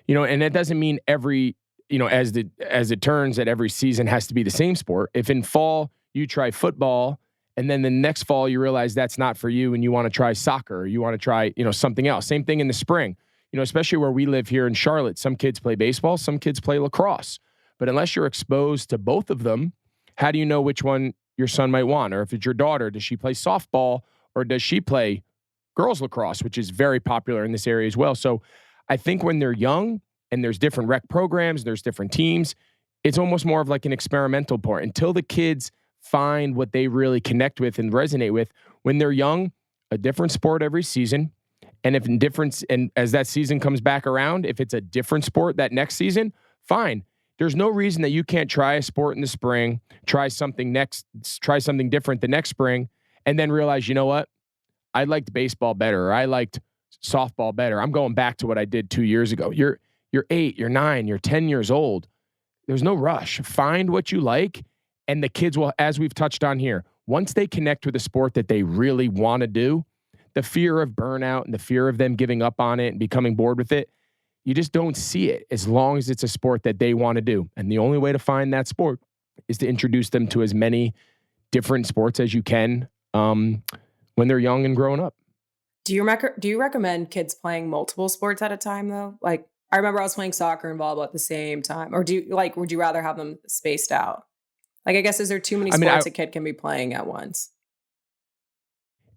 And that doesn't mean every, as it turns that every season has to be the same sport. If in fall you try football, and then the next fall, you realize that's not for you and you want to try soccer or you want to try, something else. Same thing in the spring, especially where we live here in Charlotte. Some kids play baseball, some kids play lacrosse. But unless you're exposed to both of them, how do you know which one your son might want? Or if it's your daughter, does she play softball or does she play girls lacrosse, which is very popular in this area as well? So I think when they're young and there's different rec programs, there's different teams, it's almost more of like an experimental part until the kids find what they really connect with and resonate with. When they're young, a different sport every season. And as that season comes back around, if it's a different sport that next season, fine. There's no reason that you can't try a sport in the spring, try something different the next spring, and then realize, you know what? I liked baseball better, or I liked softball better. I'm going back to what I did 2 years ago. You're 8, you're 9, you're 10 years old. There's no rush. Find what you like. And the kids will, as we've touched on here, once they connect with a sport that they really want to do, the fear of burnout and the fear of them giving up on it and becoming bored with it, you just don't see it as long as it's a sport that they want to do. And the only way to find that sport is to introduce them to as many different sports as you can when they're young and growing up. Do you recommend kids playing multiple sports at a time though? Like I remember I was playing soccer and volleyball at the same time. Or would you rather have them spaced out? Like I guess is there too many sports a kid can be playing at once?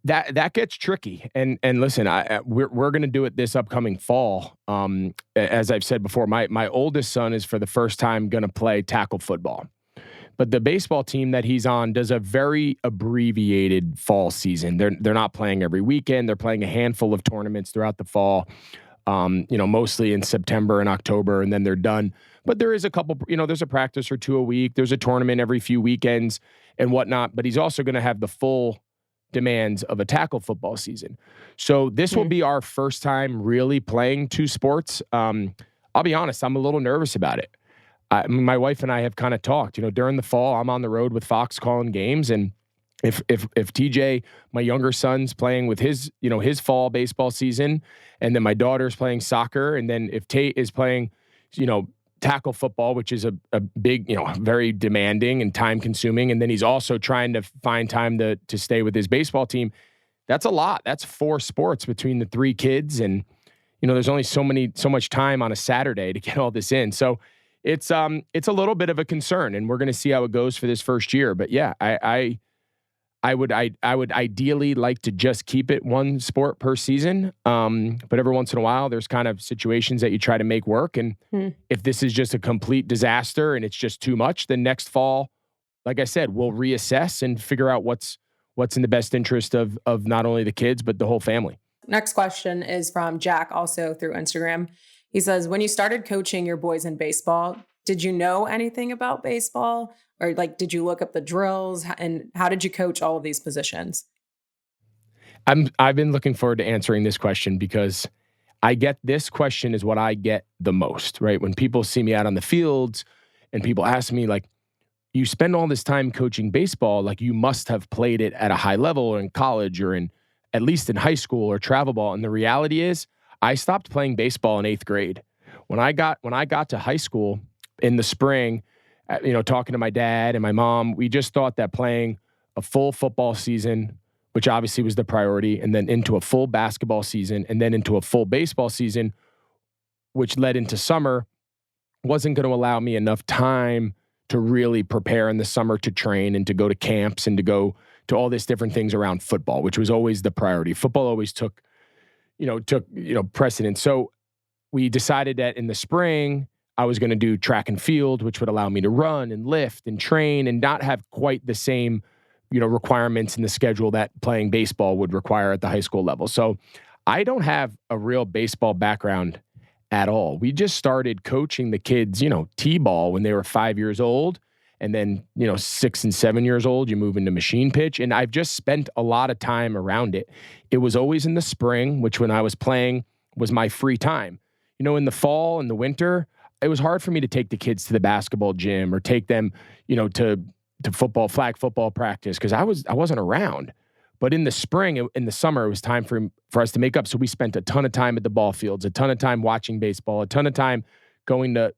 That gets tricky. And listen, we're going to do it this upcoming fall. As I've said before, my oldest son is for the first time going to play tackle football. But the baseball team that he's on does a very abbreviated fall season. They're not playing every weekend. They're playing a handful of tournaments throughout the fall. Mostly in September and October, and then they're done. But there is a couple, there's a practice or two a week. There's a tournament every few weekends and whatnot. But he's also going to have the full demands of a tackle football season. So this will be our first time really playing two sports. I'll be honest, I'm a little nervous about it. My wife and I have kind of talked, during the fall, I'm on the road with Fox calling games. And if TJ, my younger son's playing with his fall baseball season, and then my daughter's playing soccer, and then if Tate is playing, tackle football, which is a big, very demanding and time consuming, and then he's also trying to find time to stay with his baseball team, that's a lot. That's 4 sports between the 3 kids, and there's only so much time on a Saturday to get all this in. So it's a little bit of a concern, and we're going to see how it goes for this first year. But yeah, I would ideally like to just keep it 1 sport per season. But every once in a while, there's kind of situations that you try to make work. And if this is just a complete disaster and it's just too much, then next fall, like I said, we'll reassess and figure out what's in the best interest of not only the kids, but the whole family. Next question is from Jack, also through Instagram. He says, when you started coaching your boys in baseball, did you know anything about baseball? Or did you look up the drills, and how did you coach all of these positions? I've been looking forward to answering this question because I get this question is what I get the most, right? When people see me out on the fields and people ask me you spend all this time coaching baseball, you must have played it at a high level or in college or at least in high school or travel ball. And the reality is I stopped playing baseball in 8th grade. When I got to high school in the spring, talking to my dad and my mom, we just thought that playing a full football season, which obviously was the priority, and then into a full basketball season, and then into a full baseball season, which led into summer, wasn't going to allow me enough time to really prepare in the summer to train and to go to camps and to go to all these different things around football, which was always the priority. Football always took precedence. So we decided that in the spring, I was going to do track and field, which would allow me to run and lift and train and not have quite the same, requirements in the schedule that playing baseball would require at the high school level. So I don't have a real baseball background at all. We just started coaching the kids, T-ball when they were 5 years old. And then, 6 and 7 years old, you move into machine pitch. And I've just spent a lot of time around it. It was always in the spring, which when I was playing was my free time. In the fall and the winter, it was hard for me to take the kids to the basketball gym or take them, to flag football practice because I wasn't around. But in the spring, in the summer, it was time for us to make up. So we spent a ton of time at the ball fields, a ton of time watching baseball, a ton of time going to,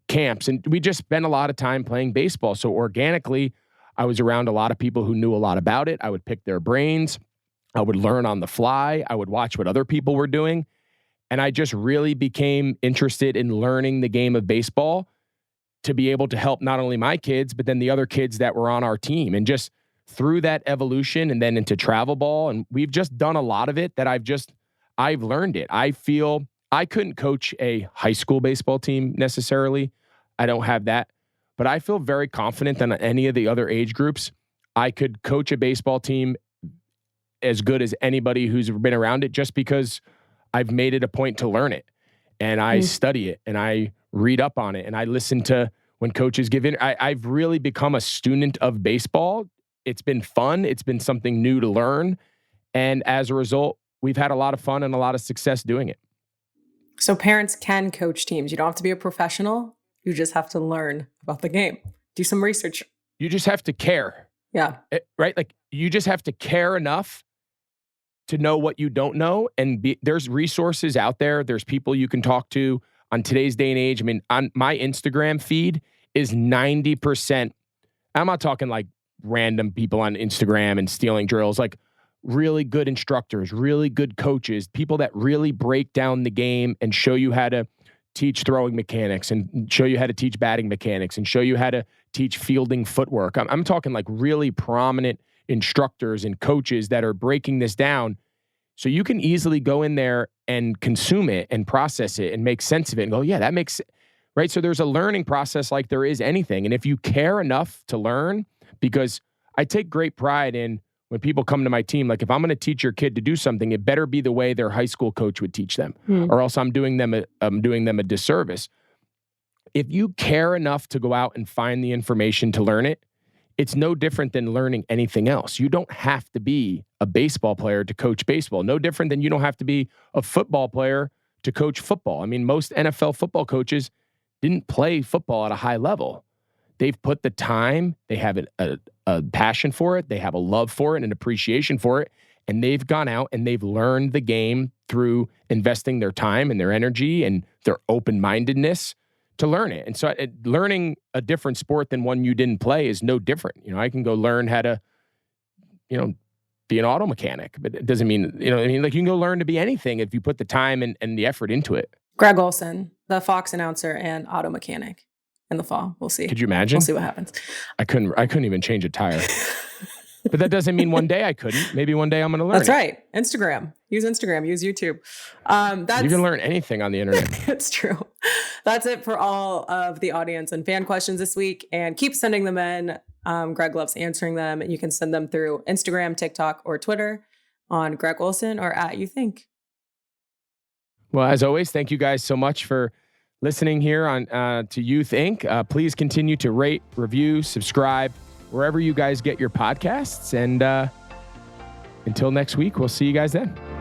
camps. And we just spent a lot of time playing baseball. So organically, I was around a lot of people who knew a lot about it. I would pick their brains. I would learn on the fly. I would watch what other people were doing. And I just really became interested in learning the game of baseball to be able to help not only my kids, but then the other kids that were on our team. And just through that evolution and then into travel ball. And we've just done a lot of it that I've learned it. I feel I couldn't coach a high school baseball team necessarily. I don't have that. But I feel very confident that on any of the other age groups, I could coach a baseball team as good as anybody who's been around it just because I've made it a point to learn it. And I study it and I read up on it and I listen to when coaches give in. I've really become a student of baseball. It's been fun. It's been something new to learn. And as a result, we've had a lot of fun and a lot of success doing it. So parents can coach teams. You don't have to be a professional. You just have to learn about the game. Do some research. You just have to care. Yeah. Right? You just have to care enough to know what you don't know. And there's resources out there. There's people you can talk to on today's day and age. I mean, on my Instagram feed is 90%. I'm not talking like random people on Instagram and stealing drills, like really good instructors, really good coaches, people that really break down the game and show you how to teach throwing mechanics and show you how to teach batting mechanics and show you how to teach fielding footwork. I'm talking like really prominent instructors and coaches that are breaking this down. So you can easily go in there and consume it and process it and make sense of it and go, yeah, that makes sense. Right. So there's a learning process like there is anything. And if you care enough to learn, because I take great pride in when people come to my team, like if I'm going to teach your kid to do something, it better be the way their high school coach would teach them, or else I'm doing them a disservice. If you care enough to go out and find the information to learn it, it's no different than learning anything else. You don't have to be a baseball player to coach baseball. No different than you don't have to be a football player to coach football. I mean, most NFL football coaches didn't play football at a high level. They've put the time, they have a passion for it, they have a love for it, and an appreciation for it, and they've gone out and they've learned the game through investing their time and their energy and their open-mindedness to learn it. And so learning a different sport than one you didn't play is no different. You know, I can go learn how to, you know, be an auto mechanic, but it doesn't mean, you know, I mean, like you can go learn to be anything if you put the time and the effort into it. Greg Olsen, the Fox announcer and auto mechanic in the fall. We'll see. Could you imagine? We'll see what happens. I couldn't even change a tire. But that doesn't mean one day I couldn't. Maybe one day I'm going to learn. That's right. Instagram. Use Instagram. Use YouTube. You can learn anything on the internet. It's true. That's it for all of the audience and fan questions this week. And keep sending them in. Greg loves answering them. And you can send them through Instagram, TikTok, or Twitter on Greg Olsen or @YouThink. Well, as always, thank you guys so much for listening here on to Youth Inc. Please continue to rate, review, subscribe, wherever you guys get your podcasts. And until next week, we'll see you guys then.